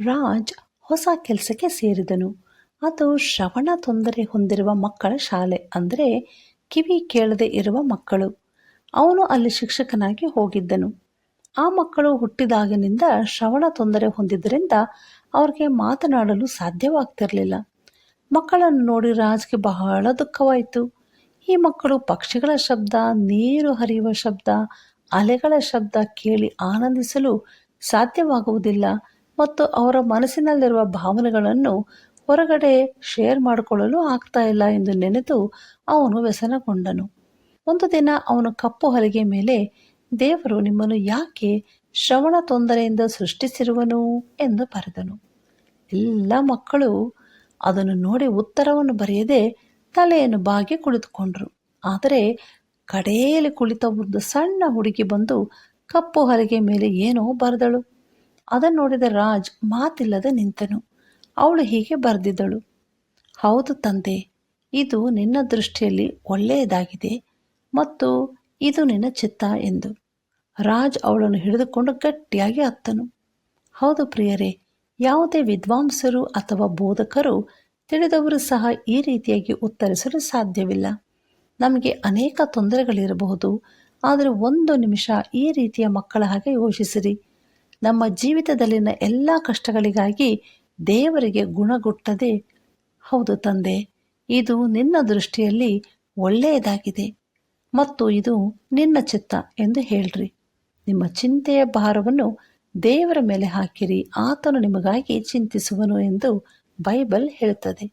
ರಾಜ್ ಹೊಸ ಕೆಲಸಕ್ಕೆ ಸೇರಿದನು. ಅದು ಶ್ರವಣ ತೊಂದರೆ ಹೊಂದಿರುವ ಮಕ್ಕಳ ಶಾಲೆ, ಅಂದರೆ ಕಿವಿ ಕೇಳದೆ ಇರುವ ಮಕ್ಕಳು. ಅವನು ಅಲ್ಲಿ ಶಿಕ್ಷಕನಾಗಿ ಹೋಗಿದ್ದನು. ಆ ಮಕ್ಕಳು ಹುಟ್ಟಿದಾಗಿನಿಂದ ಶ್ರವಣ ತೊಂದರೆ ಹೊಂದಿದ್ದರಿಂದ ಅವ್ರಿಗೆ ಮಾತನಾಡಲು ಸಾಧ್ಯವಾಗ್ತಿರಲಿಲ್ಲ. ಮಕ್ಕಳನ್ನು ನೋಡಿ ರಾಜ್ಗೆ ಬಹಳ ದುಃಖವಾಯಿತು. ಈ ಮಕ್ಕಳು ಪಕ್ಷಿಗಳ ಶಬ್ದ, ನೀರು ಹರಿಯುವ ಶಬ್ದ, ಅಲೆಗಳ ಶಬ್ದ ಕೇಳಿ ಆನಂದಿಸಲು ಸಾಧ್ಯವಾಗುವುದಿಲ್ಲ ಮತ್ತು ಅವರ ಮನಸ್ಸಿನಲ್ಲಿರುವ ಭಾವನೆಗಳನ್ನು ಹೊರಗಡೆ ಶೇರ್ ಮಾಡಿಕೊಳ್ಳಲು ಆಗ್ತಾ ಇಲ್ಲ ಎಂದು ನೆನೆದು ಅವನು ವ್ಯಸನಗೊಂಡನು. ಒಂದು ದಿನ ಅವನು ಕಪ್ಪು ಹಲಗೆ ಮೇಲೆ, ದೇವರು ನಿಮ್ಮನ್ನು ಯಾಕೆ ಶ್ರವಣ ತೊಂದರೆಯಿಂದ ಸೃಷ್ಟಿಸಿರುವನು ಎಂದು ಬರೆದನು. ಎಲ್ಲ ಮಕ್ಕಳು ಅದನ್ನು ನೋಡಿ ಉತ್ತರವನ್ನು ಬರೆಯದೆ ತಲೆಯನ್ನು ಬಾಗಿ ಕುಳಿತುಕೊಂಡರು. ಆದರೆ ಕಡೆಯಲ್ಲಿ ಕುಳಿತ ಒಂದು ಸಣ್ಣ ಹುಡುಗಿ ಬಂದು ಕಪ್ಪು ಹಲಗೆ ಮೇಲೆ ಏನೋ ಬರೆದಳು. ಅದನ್ನು ನೋಡಿದ ರಾಜ್ ಮಾತಿಲ್ಲದೆ ನಿಂತನು. ಅವಳು ಹೀಗೆ ಬರೆದಿದ್ದಳು: ಹೌದು ತಂದೆ, ಇದು ನಿನ್ನ ದೃಷ್ಟಿಯಲ್ಲಿ ಒಳ್ಳೆಯದಾಗಿದೆ ಮತ್ತು ಇದು ನಿನ್ನ ಚಿತ್ತ ಎಂದು. ರಾಜ್ ಅವಳನ್ನು ಹಿಡಿದುಕೊಂಡು ಗಟ್ಟಿಯಾಗಿ ಅತ್ತನು. ಹೌದು ಪ್ರಿಯರೇ, ಯಾವುದೇ ವಿದ್ವಾಂಸರು ಅಥವಾ ಬೋಧಕರು ತಿಳಿದವರು ಸಹ ಈ ರೀತಿಯಾಗಿ ಉತ್ತರಿಸಲು ಸಾಧ್ಯವಿಲ್ಲ. ನಮಗೆ ಅನೇಕ ತೊಂದರೆಗಳಿರಬಹುದು, ಆದರೆ ಒಂದು ನಿಮಿಷ ಈ ರೀತಿಯ ಮಕ್ಕಳ ಹಾಗೆ ಯೋಚಿಸಿರಿ. ನಮ್ಮ ಜೀವಿತದಲ್ಲಿನ ಎಲ್ಲ ಕಷ್ಟಗಳಿಗಾಗಿ ದೇವರಿಗೆ ಗುಣಗುಟ್ಟದೆ, ಹೌದು ತಂದೆ, ಇದು ನಿನ್ನ ದೃಷ್ಟಿಯಲ್ಲಿ ಒಳ್ಳೆಯದಾಗಿದೆ ಮತ್ತು ಇದು ನಿನ್ನ ಚಿತ್ತ ಎಂದು ಹೇಳ್ರಿ. ನಿಮ್ಮ ಚಿಂತೆಯ ಭಾರವನ್ನು ದೇವರ ಮೇಲೆ ಹಾಕಿರಿ, ಆತನು ನಿಮಗಾಗಿ ಚಿಂತಿಸುವನು ಎಂದು ಬೈಬಲ್ ಹೇಳುತ್ತದೆ.